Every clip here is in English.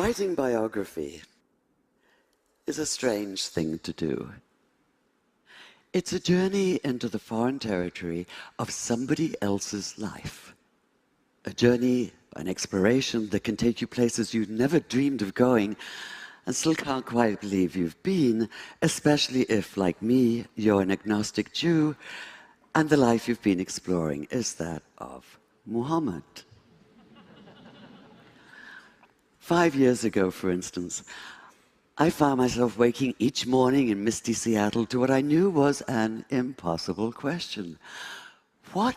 Writing biography is a strange thing to do. It's a journey into the foreign territory of somebody else's life. A journey, an exploration that can take you places you never dreamed of going and still can't quite believe you've been, especially if, like me, you're an agnostic Jew and the life you've been exploring is that of Muhammad. 5 years ago, for instance, I found myself waking each morning in misty Seattle to what I knew was an impossible question. What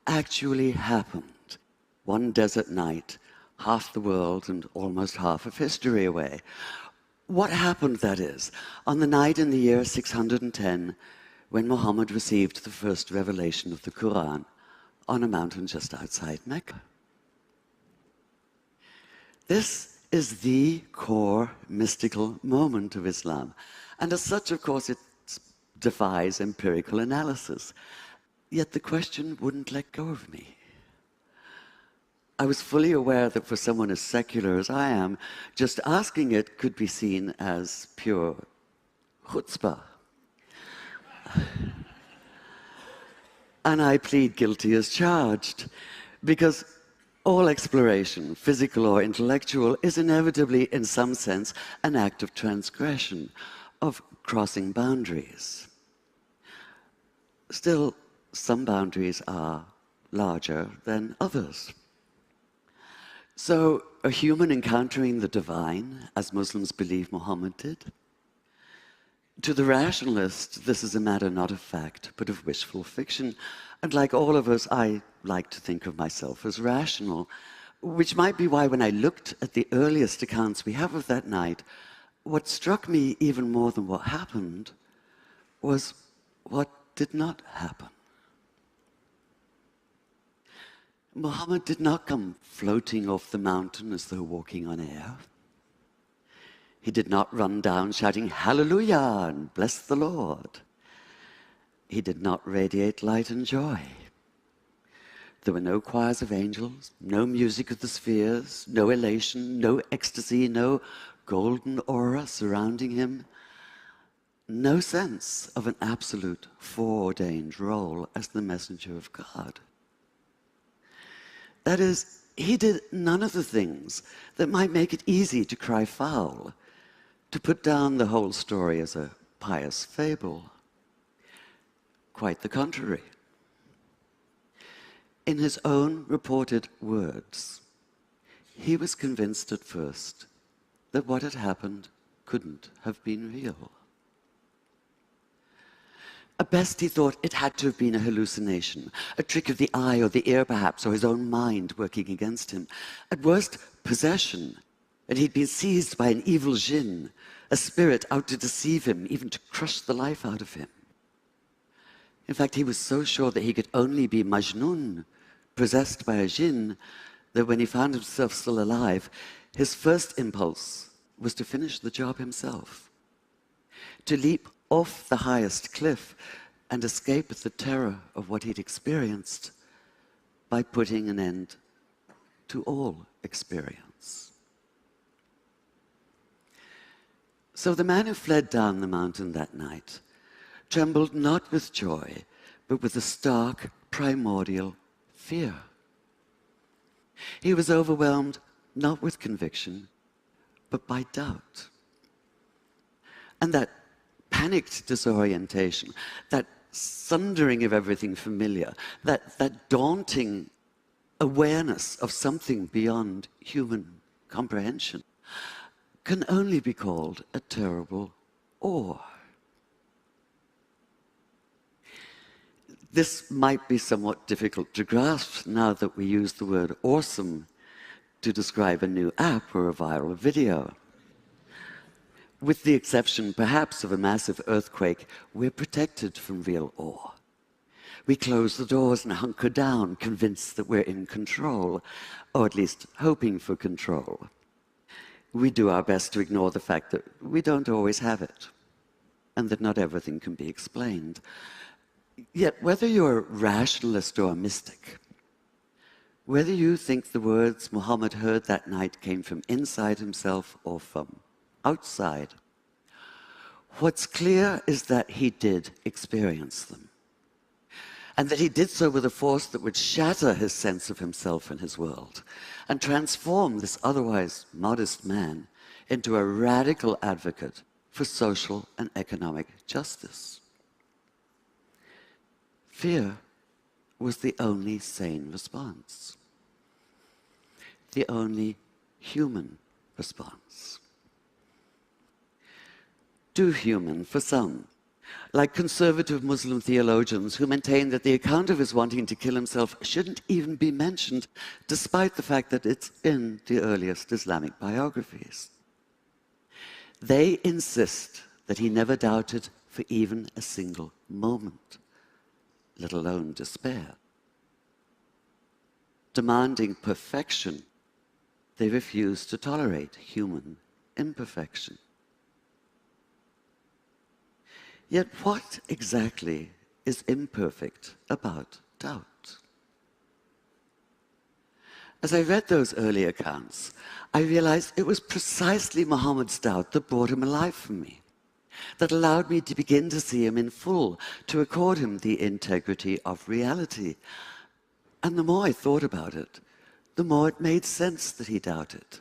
actually happened one desert night, half the world and almost half of history away? What happened, that is, on the night in the year 610 when Muhammad received the first revelation of the Quran on a mountain just outside Mecca? This is the core mystical moment of Islam. And as such, of course, it defies empirical analysis. Yet the question wouldn't let go of me. I was fully aware that for someone as secular as I am, just asking it could be seen as pure chutzpah. And I plead guilty as charged, because all exploration, physical or intellectual, is inevitably, in some sense, an act of transgression, of crossing boundaries. Still, some boundaries are larger than others. So, a human encountering the divine, as Muslims believe Muhammad did? To the rationalist, this is a matter not of fact, but of wishful fiction. And like all of us, I like to think of myself as rational, which might be why when I looked at the earliest accounts we have of that night, what struck me even more than what happened was what did not happen. Muhammad did not come floating off the mountain as though walking on air. He did not run down shouting, "Hallelujah," and "Bless the Lord." He did not radiate light and joy. There were no choirs of angels, no music of the spheres, no elation, no ecstasy, no golden aura surrounding him, no sense of an absolute foreordained role as the messenger of God. That is, he did none of the things that might make it easy to cry foul, to put down the whole story as a pious fable. Quite the contrary. In his own reported words, he was convinced at first that what had happened couldn't have been real. At best, he thought it had to have been a hallucination, a trick of the eye or the ear perhaps, or his own mind working against him. At worst, possession, and he'd been seized by an evil jinn, a spirit out to deceive him, even to crush the life out of him. In fact, he was so sure that he could only be Majnun, possessed by a jinn, that when he found himself still alive, his first impulse was to finish the job himself, to leap off the highest cliff and escape the terror of what he'd experienced by putting an end to all experience. So the man who fled down the mountain that night trembled not with joy, but with a stark, primordial fear. He was overwhelmed not with conviction, but by doubt. And that panicked disorientation, that sundering of everything familiar, that daunting awareness of something beyond human comprehension, can only be called a terrible awe. This might be somewhat difficult to grasp now that we use the word awesome to describe a new app or a viral video. With the exception, perhaps, of a massive earthquake, we're protected from real awe. We close the doors and hunker down, convinced that we're in control, or at least hoping for control. We do our best to ignore the fact that we don't always have it, and that not everything can be explained. Yet, whether you're a rationalist or a mystic, whether you think the words Muhammad heard that night came from inside himself or from outside, what's clear is that he did experience them, and that he did so with a force that would shatter his sense of himself and his world, and transform this otherwise modest man into a radical advocate for social and economic justice. Fear was the only sane response, the only human response. Too human for some, like conservative Muslim theologians who maintain that the account of his wanting to kill himself shouldn't even be mentioned, despite the fact that it's in the earliest Islamic biographies. They insist that he never doubted for even a single moment, let alone despair. Demanding perfection, they refuse to tolerate human imperfection. Yet what exactly is imperfect about doubt? As I read those early accounts, I realized it was precisely Muhammad's doubt that brought him alive for me, that allowed me to begin to see him in full, to accord him the integrity of reality. And the more I thought about it, the more it made sense that he doubted,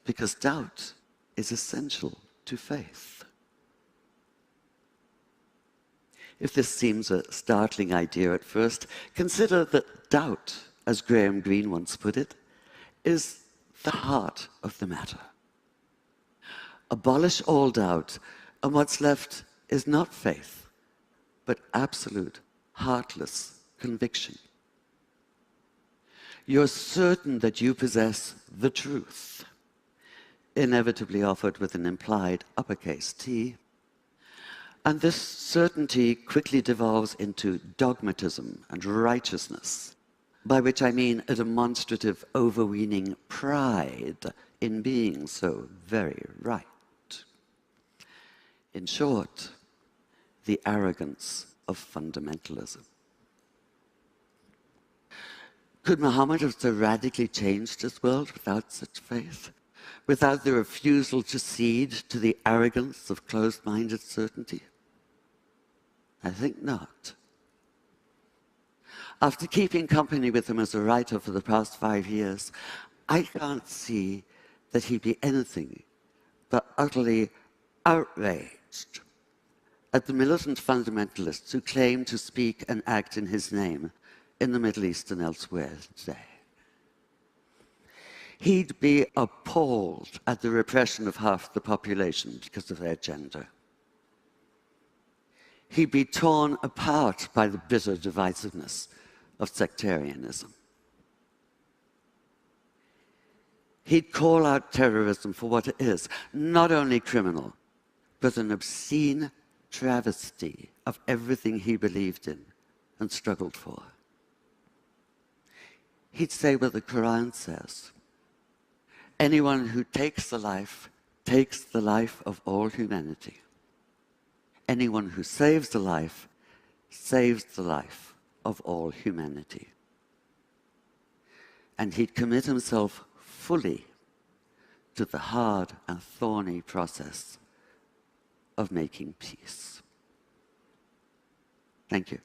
because doubt is essential to faith. If this seems a startling idea at first, consider that doubt, as Graham Greene once put it, is the heart of the matter. Abolish all doubt, and what's left is not faith, but absolute, heartless conviction. You're certain that you possess the truth, inevitably offered with an implied uppercase T, and this certainty quickly devolves into dogmatism and righteousness, by which I mean a demonstrative, overweening pride in being so very right. In short, the arrogance of fundamentalism. Could Muhammad have so radically changed his world without such faith? Without the refusal to cede to the arrogance of closed-minded certainty? I think not. After keeping company with him as a writer for the past 5 years, I can't see that he'd be anything but utterly outraged at the militant fundamentalists who claim to speak and act in his name in the Middle East and elsewhere today. He'd be appalled at the repression of half the population because of their gender. He'd be torn apart by the bitter divisiveness of sectarianism. He'd call out terrorism for what it is, not only criminal, but an obscene travesty of everything he believed in and struggled for. He'd say what the Quran says: anyone who takes the life of all humanity. Anyone who saves the life saves the life of all humanity. And he'd commit himself fully to the hard and thorny process of making peace. Thank you.